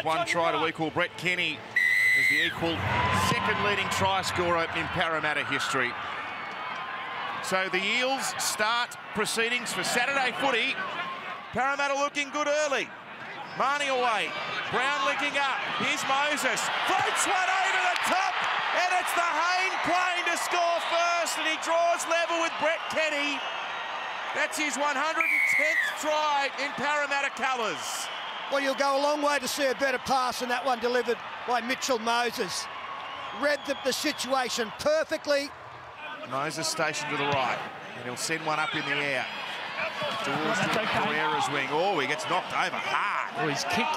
Just one try to equal. Brett Kenny is the equal second leading try scorer in Parramatta history. So the Eels start proceedings for Saturday footy. Parramatta looking good early. Marnie away. Brown linking up. Here's Moses. Floats one over the top. And it's the Hayne playing to score first. And he draws level with Brett Kenny. That's his 110th try in Parramatta colours. Well, you'll go a long way to see a better pass than that one delivered by Mitchell Moses. Read the situation perfectly. Moses stationed to the right. And he'll send one up in the air. Towards Pereira's wing. Oh, he gets knocked over hard. Well, he's kicked.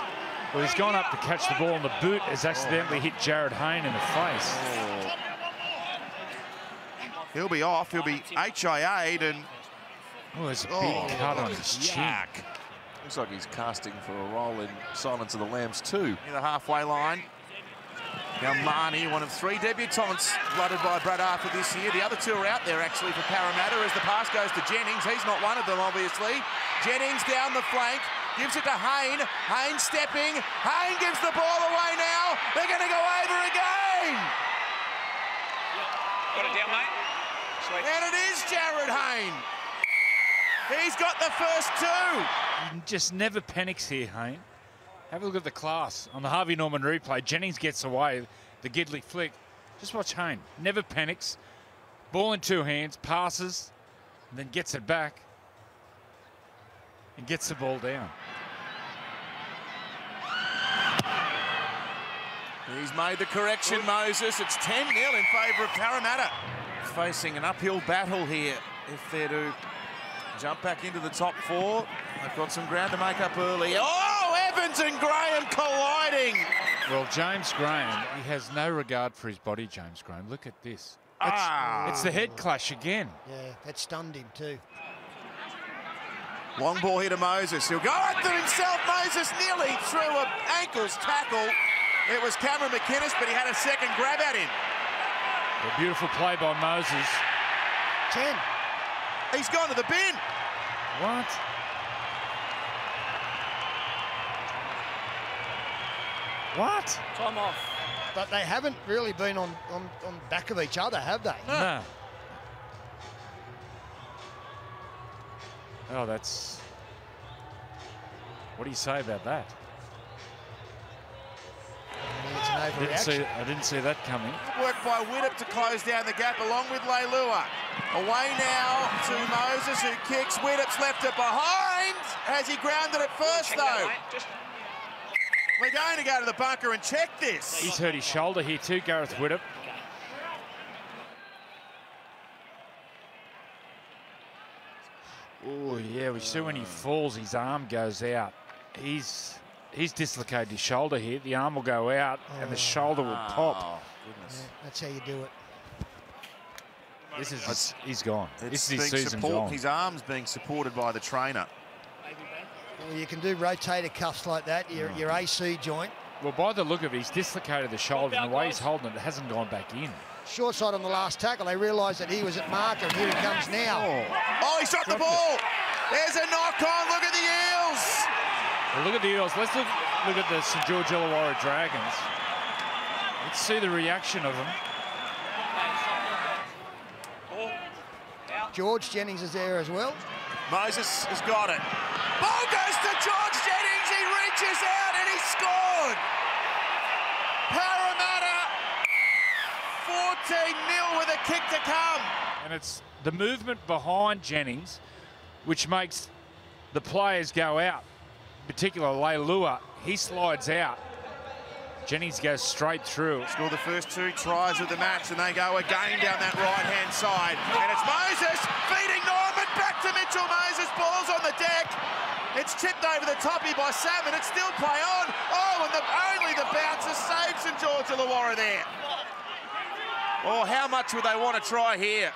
Well, he's gone up to catch the ball, and the boot has accidentally hit Jared Hayne in the face. Oh. He'll be off. He'll be HIA'd and... Oh, there's a big cut on his chin. Looks like he's casting for a role in Silence of the Lambs too. Near the halfway line. Now Marnie, one of three debutants blooded by Brad Arthur this year. The other two are out there actually for Parramatta as the pass goes to Jennings. He's not one of them, obviously. Jennings down the flank, gives it to Hayne. Hayne stepping. Hayne gives the ball away now. They're going to go over again. Got it down, mate. Sweet. And it is Jared Hayne. He's got the first two. He just never panics here, Hayne. Have a look at the class. On the Harvey Norman replay, Jennings gets away, the Gidley flick. Just watch Hayne. Never panics. Ball in two hands, passes, and then gets it back and gets the ball down. He's made the correction, Moses. It's 10-0 in favour of Parramatta. Facing an uphill battle here if they're to jump back into the top four. They've got some ground to make up early. Oh, Evans and Graham colliding. Well, James Graham, he has no regard for his body, James Graham. Look at this. It's the head clash again. Yeah, that stunned him too. Long ball here to Moses. He'll go after himself. Moses nearly threw an ankles tackle. It was Cameron McInnes, but he had a second grab at him. A beautiful play by Moses. 10. He's gone to the bin. What? What? Time off. But they haven't really been on back of each other, have they? No. Oh, that's... What do you say about that? It's an overreaction. I didn't see that coming. Work by Widdop to close down the gap along with Leilua. Away now to Moses who kicks. Widdop's left it behind. Has he grounded it first though? We're going to go to the bunker and check this. He's hurt his shoulder here too, Gareth Widdop. Oh yeah, we see when he falls, his arm goes out. He's dislocated his shoulder here. The arm will go out and the shoulder will pop. Goodness. Yeah, that's how you do it. This is he's gone. This is his being season gone. His arm's being supported by the trainer. Well, you can do rotator cuffs like that, your AC joint. Well, by the look of it, he's dislocated the shoulder, and the way he's holding it, it hasn't gone back in. Short side on the last tackle. They realised that he was at marker, and here he comes now. Oh, he's dropped the ball. There's a knock on. Look at the Eels. Well, look at the Eels. Let's look at the St George-Illawarra Dragons. Let's see the reaction of them. George Jennings is there as well. Moses has got it. Ball goes to George Jennings. He reaches out and he scored. Parramatta 14-0 with a kick to come. And it's the movement behind Jennings which makes the players go out. In particular, Leilua, he slides out. Jennings goes straight through. Scored the first two tries of the match and they go again down that right-hand side. And it's Moses feeding Norman back to Mitchell Moses. Ball's on the deck. It's chipped over the top here by Salmon. It's still play on. Oh, and only the bouncer saved St George-Illawarra there. Oh, how much would they want to try here?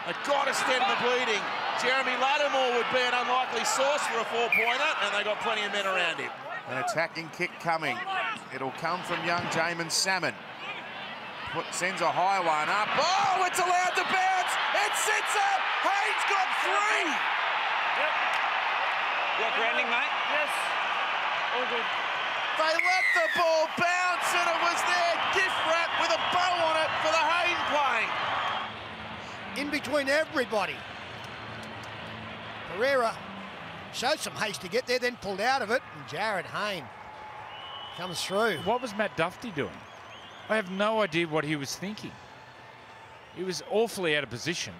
They've got to stem the bleeding. Jeremy Lattimore would be an unlikely source for a four-pointer, and they got plenty of men around him. An attacking kick coming. It'll come from young Jamin Salmon. Sends a high one up. Oh, it's allowed to bounce. It sits up. Haynes got three. Yep. You got grounding, mate? Yes. All good. They let the ball bounce, and it was their gift wrap with a bow on it for the Hayne play. In between everybody. Pereira showed some haste to get there, then pulled out of it, and Jared Hayne comes through. What was Matt Duffy doing? I have no idea what he was thinking. He was awfully out of position.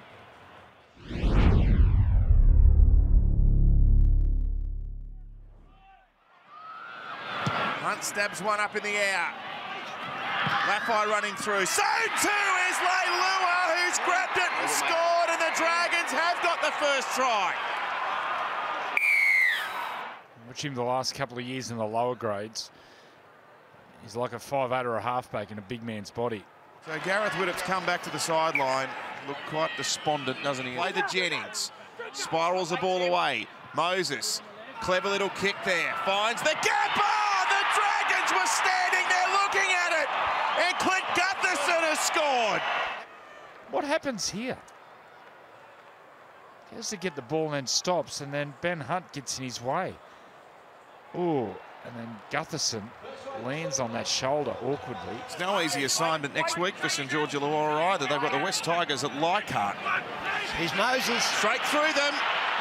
Hunt stabs one up in the air. Laffey running through. So too is Leilua, who's grabbed it and scored, and the Dragons have got the first try. Watch him the last couple of years in the lower grades. He's like a 5'8" or a halfback in a big man's body. So Gareth Widdop's come back to the sideline. Looked quite despondent, doesn't he? Play the Jennings. Spirals the ball away. Moses, clever little kick there. Finds the gap. Oh, the Dragons were standing there looking at it. And Clint Gutherson has scored. What happens here? He has to get the ball and then stops, and then Ben Hunt gets in his way. Ooh, and then Gutherson lands on that shoulder awkwardly. It's no easy assignment next week for St George-Illawarra either. They've got the West Tigers at Leichhardt. Here's Moses. Straight through them.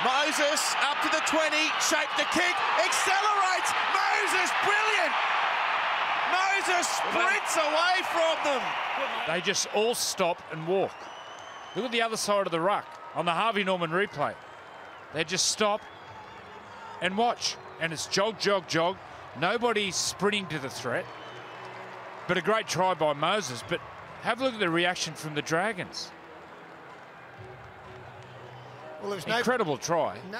Moses up to the 20, shaped the kick, accelerates. Moses, brilliant. Moses sprints away from them. They just all stop and walk. Look at the other side of the ruck on the Harvey Norman replay. They just stop and watch. And it's jog, jog, jog. Nobody's sprinting to the threat. But a great try by Moses. But have a look at the reaction from the Dragons. Well, there's Incredible try. No.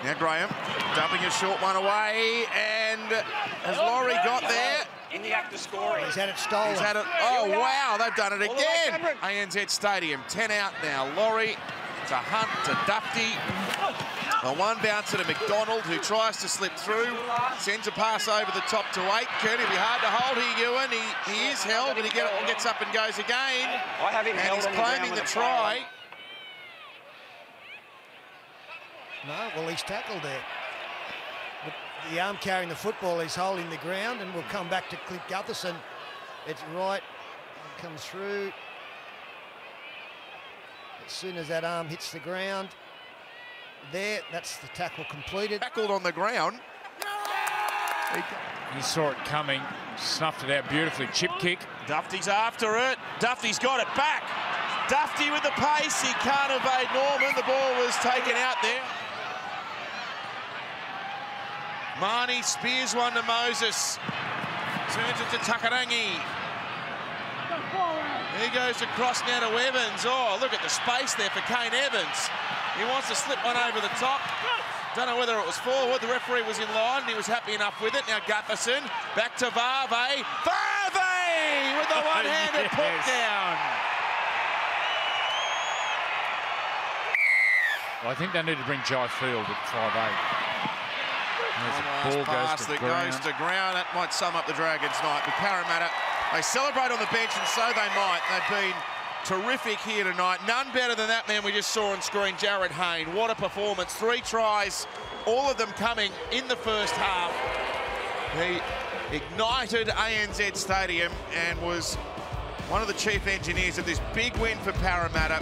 Now Graham dumping a short one away, and has Laurie got there? In the act of scoring. He's had it stolen. He's had it. Oh wow, they've done it again. ANZ Stadium, 10 out now. Laurie to Hunt to Duffy. A one bouncer to McDonald, who tries to slip through, sends a pass over the top to Aitken. It'll be hard to hold here, Ewan. He is held, but he gets up and goes again. I have him held and he's on the ground claiming the with a try. No, well, he's tackled there. But the arm carrying the football is holding the ground, and we'll come back to Clint Gutherson. It's right, comes through. As soon as that arm hits the ground, there, that's the tackle completed. Tackled on the ground. He saw it coming, snuffed it out beautifully. Chip kick. Duffy's after it. Duffy's got it back. Duffy with the pace. He can't evade Norman. The ball was taken out there. Marnie spears one to Moses. Turns it to Takarangi. He goes across now to Evans. Oh, look at the space there for Kane Evans. He wants to slip one over the top. Don't know whether it was forward. The referee was in line, and he was happy enough with it. Now Gutherson, back to Varve. Varve with the one-handed put down. Well, I think they need to bring Jai Field at 5'8". There's a ball Pass that goes to ground. That might sum up the Dragons' night. But Parramatta, they celebrate on the bench, and so they might. They've been terrific here tonight. None better than that man we just saw on screen, Jared Hayne. What a performance. 3 tries, all of them coming in the first half. He ignited ANZ Stadium and was one of the chief engineers of this big win for Parramatta.